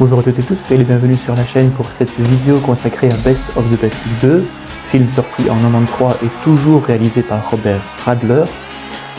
Bonjour à toutes et tous, soyez les bienvenus sur la chaîne pour cette vidéo consacrée à Best of the Best 2, film sorti en 1993 et toujours réalisé par Robert Radler.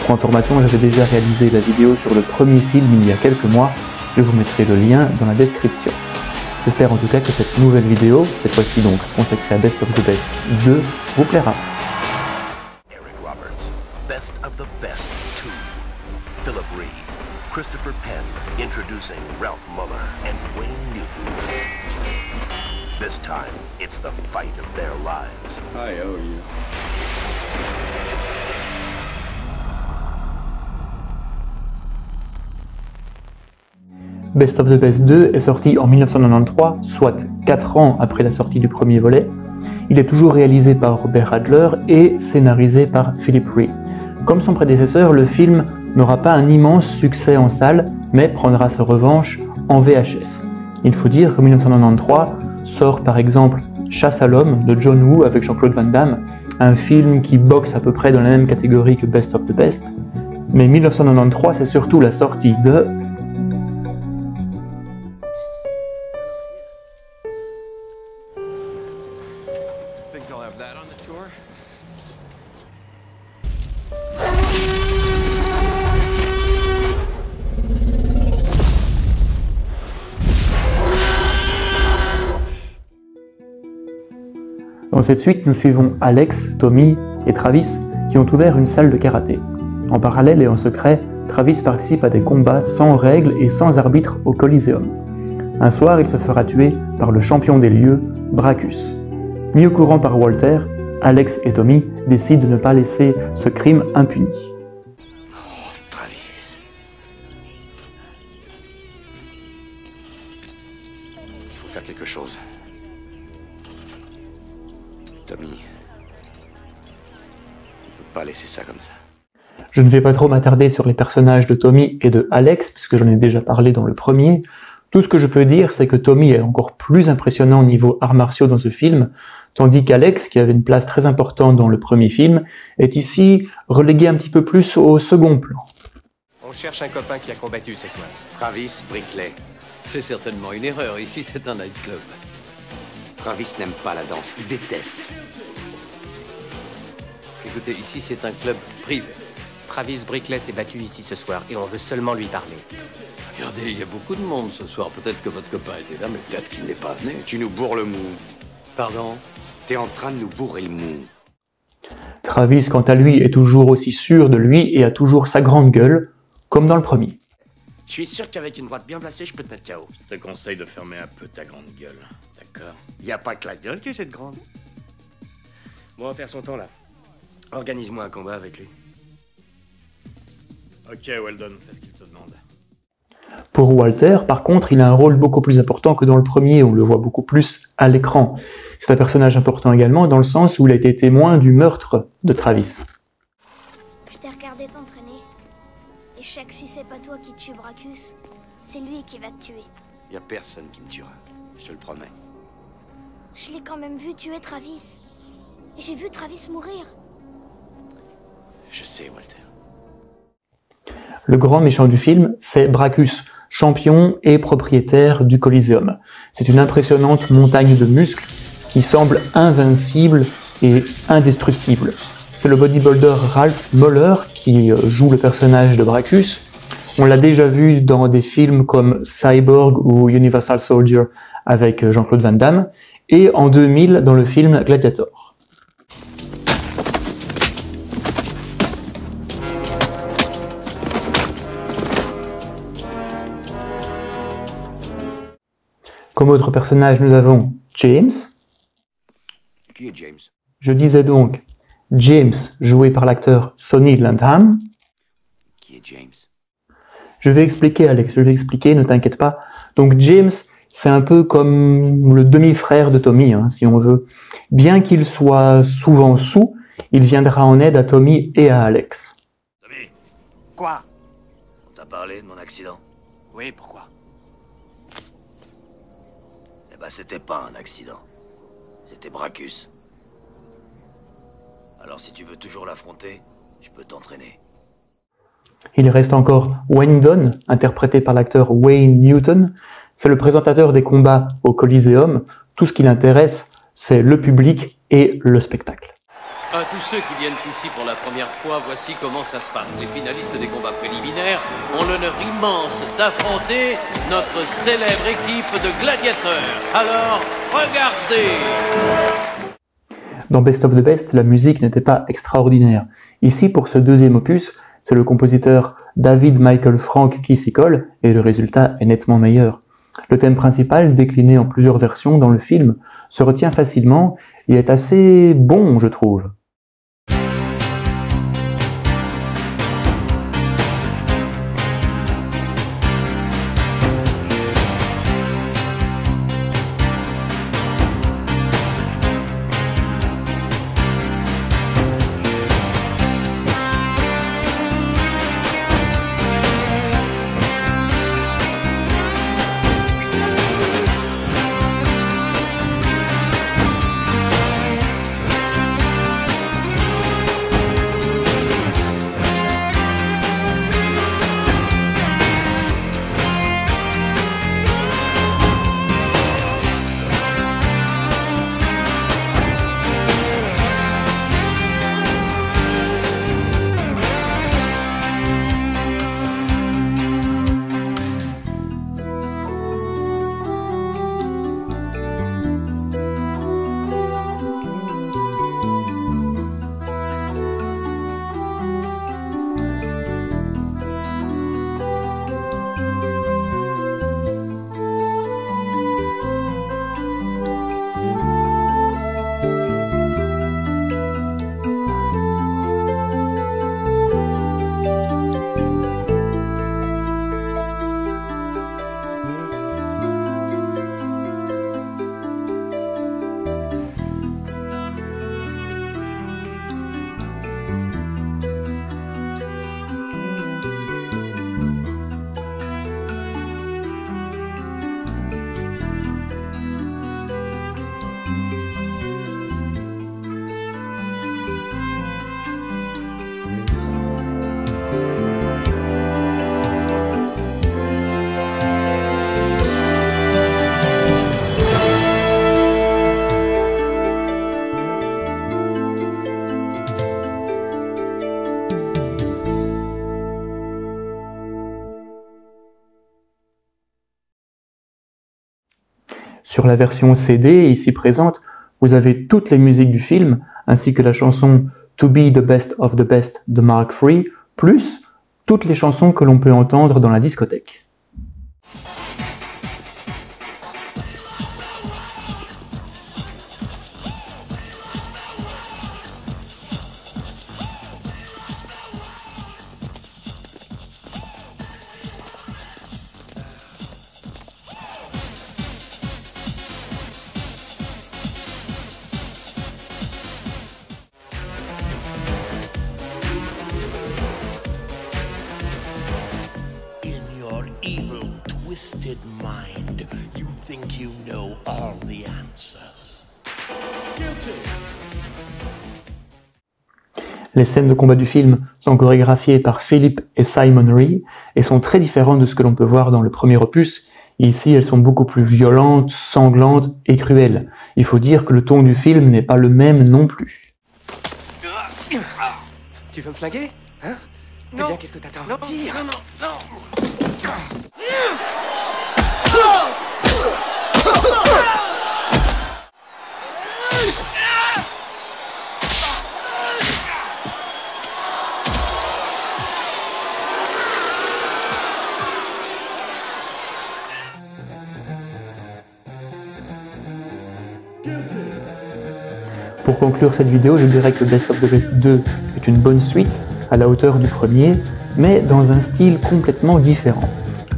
Pour information, j'avais déjà réalisé la vidéo sur le premier film il y a quelques mois, je vous mettrai le lien dans la description. J'espère en tout cas que cette nouvelle vidéo, cette fois-ci donc consacrée à Best of the Best 2, vous plaira. Eric Roberts, Best of the Best 2. Philip Reed, Christopher Penn, introducing Ralph Muller and Wayne Newton. This time, it's the fight of their lives. I owe you. Best of the Best 2 est sorti en 1993, soit 4 ans après la sortie du premier volet. Il est toujours réalisé par Robert Radler et scénarisé par Philip Reed. Comme son prédécesseur, le film n'aura pas un immense succès en salle, mais prendra sa revanche en VHS. Il faut dire qu'en 1993 sort par exemple Chasse à l'homme de John Woo avec Jean-Claude Van Damme, un film qui boxe à peu près dans la même catégorie que Best of the Best. Mais 1993, c'est surtout la sortie de Dans cette suite, nous suivons Alex, Tommy et Travis qui ont ouvert une salle de karaté. En parallèle et en secret, Travis participe à des combats sans règles et sans arbitre au Coliseum. Un soir, il se fera tuer par le champion des lieux, Brackus. Mis au courant par Walter, Alex et Tommy décident de ne pas laisser ce crime impuni. Oh, Travis. Il faut faire quelque chose. Tommy, on ne peut pas laisser ça comme ça. Je ne vais pas trop m'attarder sur les personnages de Tommy et de Alex, puisque j'en ai déjà parlé dans le premier. Tout ce que je peux dire, c'est que Tommy est encore plus impressionnant au niveau arts martiaux dans ce film, tandis qu'Alex, qui avait une place très importante dans le premier film, est ici relégué un petit peu plus au second plan. On cherche un copain qui a combattu ce soir. Travis Brickley. C'est certainement une erreur, ici c'est un nightclub. Travis n'aime pas la danse, il déteste. Écoutez, ici c'est un club privé. Travis Brickley s'est battu ici ce soir et on veut seulement lui parler. Regardez, il y a beaucoup de monde ce soir. Peut-être que votre copain était là, mais peut-être qu'il n'est pas venu. Tu nous bourres le mou. Pardon? T'es en train de nous bourrer le mou. Travis, quant à lui, est toujours aussi sûr de lui et a toujours sa grande gueule, comme dans le premier. Je suis sûr qu'avec une droite bien placée, je peux te mettre KO. Je te conseille de fermer un peu ta grande gueule, d'accord? Y a pas que la gueule que j'ai de grande. Bon, on va faire son temps là. Organise-moi un combat avec lui. Ok, Weldon, fais ce qu'il te demande. Pour Walter, par contre, il a un rôle beaucoup plus important que dans le premier, on le voit beaucoup plus à l'écran. C'est un personnage important également dans le sens où il a été témoin du meurtre de Travis. Je t'ai regardé t'entraîner. Et je sais que si c'est pas toi qui tue Brackus, c'est lui qui va te tuer. Y a personne qui me tuera, je te le promets. Je l'ai quand même vu tuer Travis. Et j'ai vu Travis mourir. Je sais, Walter. Le grand méchant du film, c'est Brackus, champion et propriétaire du Coliseum. C'est une impressionnante montagne de muscles qui semble invincible et indestructible. C'est le bodybuilder Ralph Muller qui joue le personnage de Brackus. On l'a déjà vu dans des films comme Cyborg ou Universal Soldier avec Jean-Claude Van Damme, et en 2000 dans le film Gladiator. Comme autre personnage, nous avons James. Qui est James? Je disais donc James, joué par l'acteur Sonny Landham. Qui est James? Je vais expliquer, Alex, je vais expliquer, ne t'inquiète pas. Donc James, c'est un peu comme le demi-frère de Tommy, hein, si on veut. Bien qu'il soit souvent saoul, il viendra en aide à Tommy et à Alex. Tommy. Quoi? On t'a parlé de mon accident? Oui, pourquoi? Eh ben, c'était pas un accident. C'était Brackus. Alors si tu veux toujours l'affronter, je peux t'entraîner. Il reste encore Wendon, interprété par l'acteur Wayne Newton. C'est le présentateur des combats au Coliseum. Tout ce qui l'intéresse, c'est le public et le spectacle. À tous ceux qui viennent ici pour la première fois, voici comment ça se passe. Les finalistes des combats préliminaires ont l'honneur immense d'affronter notre célèbre équipe de gladiateurs. Alors, regardez! Dans Best of the Best, la musique n'était pas extraordinaire. Ici, pour ce deuxième opus, c'est le compositeur David Michael Frank qui s'y colle, et le résultat est nettement meilleur. Le thème principal, décliné en plusieurs versions dans le film, se retient facilement et est assez bon, je trouve. Sur la version CD, ici présente, vous avez toutes les musiques du film, ainsi que la chanson To Be the Best of the Best de Mark III, plus toutes les chansons que l'on peut entendre dans la discothèque. Mind, you think you know all the answers. Guilty. Les scènes de combat du film sont chorégraphiées par Philip et Simon Rhee et sont très différentes de ce que l'on peut voir dans le premier opus. Ici, elles sont beaucoup plus violentes, sanglantes et cruelles. Il faut dire que le ton du film n'est pas le même non plus. Tu veux me flinguer? Hein? Non. Eh bien, qu'est-ce que t'attends? Non, tire! Non, non, non! Pour conclure cette vidéo, je dirais que Best of the Best 2 est une bonne suite, à la hauteur du premier, mais dans un style complètement différent.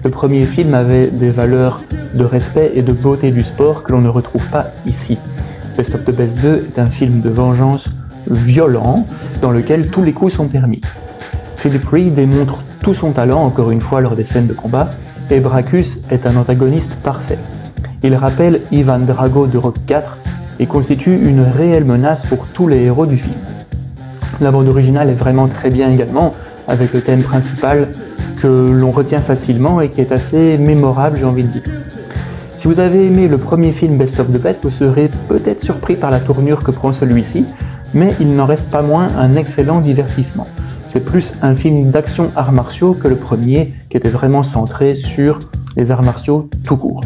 Le premier film avait des valeurs de respect et de beauté du sport que l'on ne retrouve pas ici. Best of the Best 2 est un film de vengeance violent, dans lequel tous les coups sont permis. Philip Rhee démontre tout son talent, encore une fois, lors des scènes de combat, et Brackus est un antagoniste parfait. Il rappelle Ivan Drago de Rocky IV, et constitue une réelle menace pour tous les héros du film. La bande originale est vraiment très bien également, avec le thème principal que l'on retient facilement et qui est assez mémorable, j'ai envie de dire. Si vous avez aimé le premier film Best of the Best, vous serez peut-être surpris par la tournure que prend celui-ci, mais il n'en reste pas moins un excellent divertissement. C'est plus un film d'action arts martiaux que le premier, qui était vraiment centré sur les arts martiaux tout court.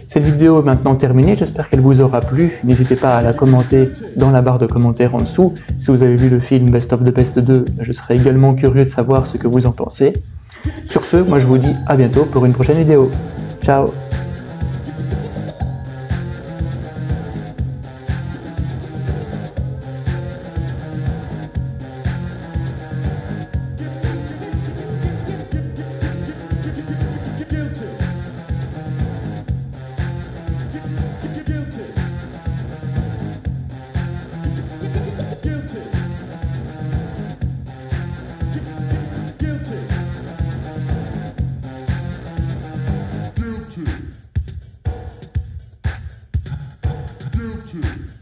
Cette vidéo est maintenant terminée, j'espère qu'elle vous aura plu. N'hésitez pas à la commenter dans la barre de commentaires en dessous. Si vous avez vu le film Best of the Best 2, je serais également curieux de savoir ce que vous en pensez. Sur ce, moi je vous dis à bientôt pour une prochaine vidéo. Ciao! Guilty.